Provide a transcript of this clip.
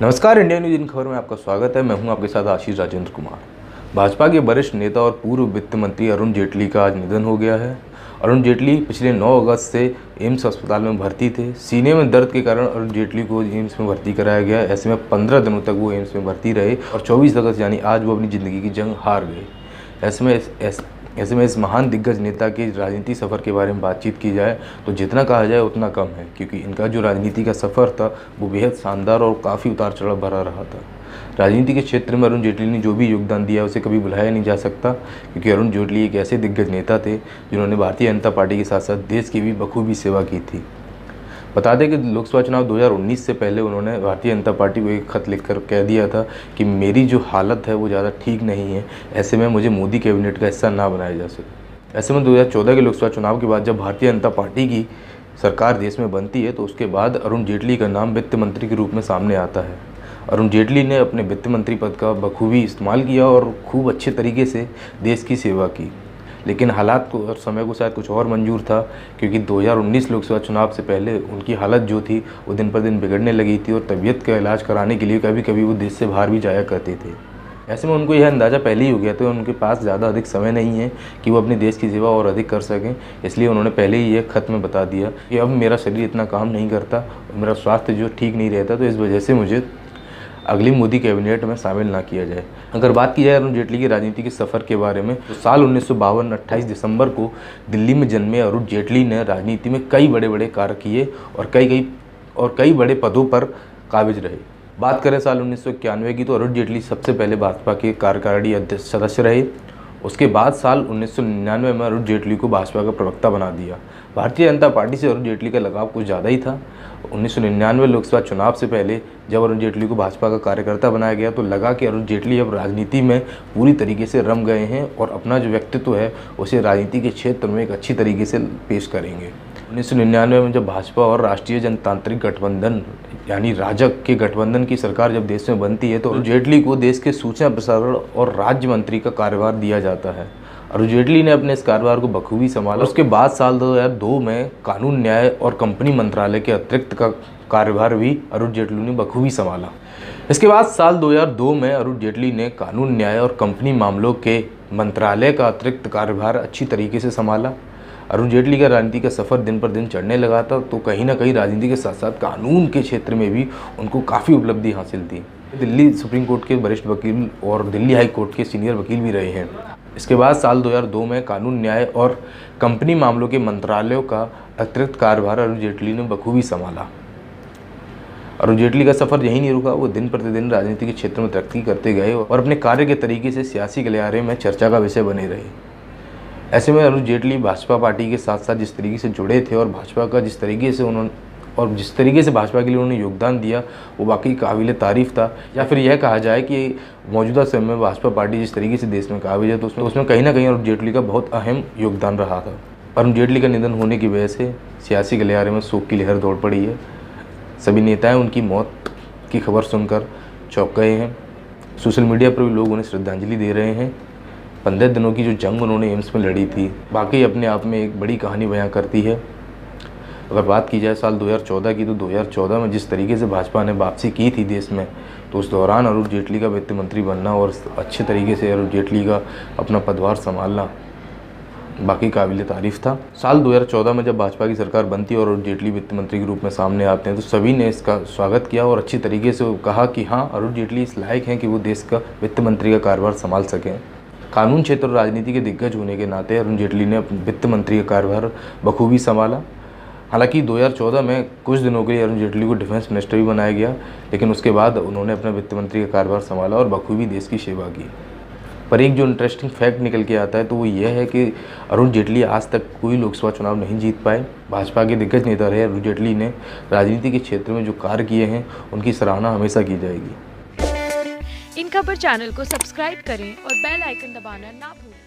नमस्कार, India news in खबर में आपका स्वागत है। मैं हूं आपके साथ आशीष राजेंद्र कुमार। भाजपा के वरिष्ठ नेता और पूर्व वित्त मंत्री अरुण जेटली का आज निधन हो गया है। अरुण जेटली पिछले 9 अगस्त से एम्स अस्पताल में भर्ती थे। सीने में दर्द के कारण अरुण जेटली को एम्स में भर्ती कराया गया। ऐसे में 15 दिनों तक वो एम्स में भर्ती रहे और 24 अगस्त यानी आज वो अपनी ज़िंदगी की जंग हार गए। ऐसे में इस महान दिग्गज नेता के राजनीति सफ़र के बारे में बातचीत की जाए तो जितना कहा जाए उतना कम है, क्योंकि इनका जो राजनीति का सफ़र था वो बेहद शानदार और काफ़ी उतार चढ़ाव भरा रहा था। राजनीति के क्षेत्र में अरुण जेटली ने जो भी योगदान दिया उसे कभी भुलाया नहीं जा सकता, क्योंकि अरुण जेटली एक ऐसे दिग्गज नेता थे जिन्होंने भारतीय जनता पार्टी के साथ साथ देश की भी बखूबी सेवा की थी। बता दें कि लोकसभा चुनाव 2019 से पहले उन्होंने भारतीय जनता पार्टी को एक खत लिखकर कह दिया था कि मेरी जो हालत है वो ज़्यादा ठीक नहीं है, ऐसे में मुझे मोदी कैबिनेट का हिस्सा ना बनाया जा सके। ऐसे में 2014 के लोकसभा चुनाव के बाद जब भारतीय जनता पार्टी की सरकार देश में बनती है तो उसके बाद अरुण जेटली का नाम वित्त मंत्री के रूप में सामने आता है। अरुण जेटली ने अपने वित्त मंत्री पद का बखूबी इस्तेमाल किया और खूब अच्छे तरीके से देश की सेवा की, लेकिन हालात को और समय को शायद कुछ और मंजूर था, क्योंकि 2019 लोकसभा चुनाव से पहले उनकी हालत जो थी वो दिन पर दिन बिगड़ने लगी थी और तबीयत का इलाज कराने के लिए कभी कभी वो देश से बाहर भी जाया करते थे। ऐसे में उनको यह अंदाज़ा पहले ही हो गया था उनके पास ज़्यादा अधिक समय नहीं है कि वो अपने देश की सेवा और अधिक कर सकें। इसलिए उन्होंने पहले ही यह खत में बता दिया कि अब मेरा शरीर इतना काम नहीं करता, मेरा स्वास्थ्य जो ठीक नहीं रहता, तो इस वजह से मुझे अगली मोदी कैबिनेट में शामिल ना किया जाए। अगर बात की जाए अरुण जेटली के राजनीति के सफ़र के बारे में तो साल 1952 28 दिसंबर को दिल्ली में जन्मे अरुण जेटली ने राजनीति में कई बड़े बड़े कार्य किए और कई बड़े पदों पर काबिज रहे। बात करें साल 1991 की तो अरुण जेटली सबसे पहले भाजपा के कार्यकारिणी अध्यक्ष सदस्य रहे। उसके बाद साल 1999 में अरुण जेटली को भाजपा का प्रवक्ता बना दिया। भारतीय जनता पार्टी से अरुण जेटली का लगाव कुछ ज़्यादा ही था। 1999 लोकसभा चुनाव से पहले जब अरुण जेटली को भाजपा का कार्यकर्ता बनाया गया तो लगा कि अरुण जेटली अब राजनीति में पूरी तरीके से रम गए हैं और अपना जो व्यक्तित्व है उसे राजनीति के क्षेत्र में एक अच्छी तरीके से पेश करेंगे। 1999 में जब भाजपा और राष्ट्रीय जनतांत्रिक गठबंधन यानी राजग के गठबंधन की सरकार जब देश में बनती है तो अरुण जेटली को देश के सूचना प्रसारण और राज्य मंत्री का कार्यभार दिया जाता है। अरुण जेटली ने अपने इस कार्यभार को बखूबी संभाला। उसके बाद साल 2002 में कानून, न्याय और कंपनी मंत्रालय के अतिरिक्त का कार्यभार भी अरुण जेटली ने बखूबी संभाला। इसके बाद साल 2002 में अरुण जेटली ने कानून, न्याय और कंपनी मामलों के मंत्रालय का अतिरिक्त कार्यभार अच्छी तरीके से संभाला। अरुण जेटली का राजनीति का सफ़र दिन पर दिन चढ़ने लगा था, तो कहीं ना कहीं राजनीति के साथ साथ कानून के क्षेत्र में भी उनको काफ़ी उपलब्धि हासिल थी। दिल्ली सुप्रीम कोर्ट के वरिष्ठ वकील और दिल्ली हाई कोर्ट के सीनियर वकील भी रहे हैं। इसके बाद साल 2002 में कानून, न्याय और कंपनी मामलों के मंत्रालयों का अतिरिक्त कार्यभार अरुण जेटली ने बखूबी संभाला। अरुण जेटली का सफ़र यहीं नहीं रुका, वो दिन प्रतिदिन राजनीति के क्षेत्र में तरक्की करते गए और अपने कार्य के तरीके से सियासी गलियारे में चर्चा का विषय बने रहे। ऐसे में अरुण जेटली भाजपा पार्टी के साथ साथ जिस तरीके से जुड़े थे और भाजपा का जिस तरीके से भाजपा के लिए उन्होंने योगदान दिया वो वाकई काबिल तारीफ़ था। या फिर यह कहा जाए कि मौजूदा समय में भाजपा पार्टी जिस तरीके से देश में काबिज है तो उसमें कहीं ना कहीं अरुण जेटली का बहुत अहम योगदान रहा था। अरुण जेटली का निधन होने की वजह से सियासी गलियारे में शोक की लहर दौड़ पड़ी है। सभी नेताएं उनकी मौत की खबर सुनकर चौंक गए हैं। सोशल मीडिया पर भी लोग उन्हें श्रद्धांजलि दे रहे हैं। 15 दिनों की जो जंग उन्होंने एम्स में लड़ी थी वाकई अपने आप में एक बड़ी कहानी बयां करती है। अगर बात की जाए साल 2014 की तो 2014 में जिस तरीके से भाजपा ने वापसी की थी देश में, तो उस दौरान अरुण जेटली का वित्त मंत्री बनना और अच्छे तरीके से अरुण जेटली का अपना पदभार संभालना बाकी काबिल तारीफ़ था। साल 2014 में जब भाजपा की सरकार बनती है और अरुण जेटली वित्त मंत्री के रूप में सामने आते हैं तो सभी ने इसका स्वागत किया और अच्छी तरीके से कहा कि हाँ, अरुण जेटली इस लायक हैं कि वो देश का वित्त मंत्री का कार्यभार संभाल सकें। कानून क्षेत्र और राजनीति के दिग्गज होने के नाते अरुण जेटली ने वित्त मंत्री का कार्यभार बखूबी संभाला। हालांकि 2014 में कुछ दिनों के लिए अरुण जेटली को डिफेंस मिनिस्टर भी बनाया गया, लेकिन उसके बाद उन्होंने अपना वित्त मंत्री का कार्यभार संभाला और बखूबी देश की सेवा की। पर एक जो इंटरेस्टिंग फैक्ट निकल के आता है तो वो ये है कि अरुण जेटली आज तक कोई लोकसभा चुनाव नहीं जीत पाए। भाजपा के दिग्गज नेता रहे अरुण जेटली ने राजनीति के क्षेत्र में जो कार्य किए हैं उनकी सराहना हमेशा की जाएगी। इन खबर चैनल को सब्सक्राइब करें और बेल आइकन दबाना ना भूलें।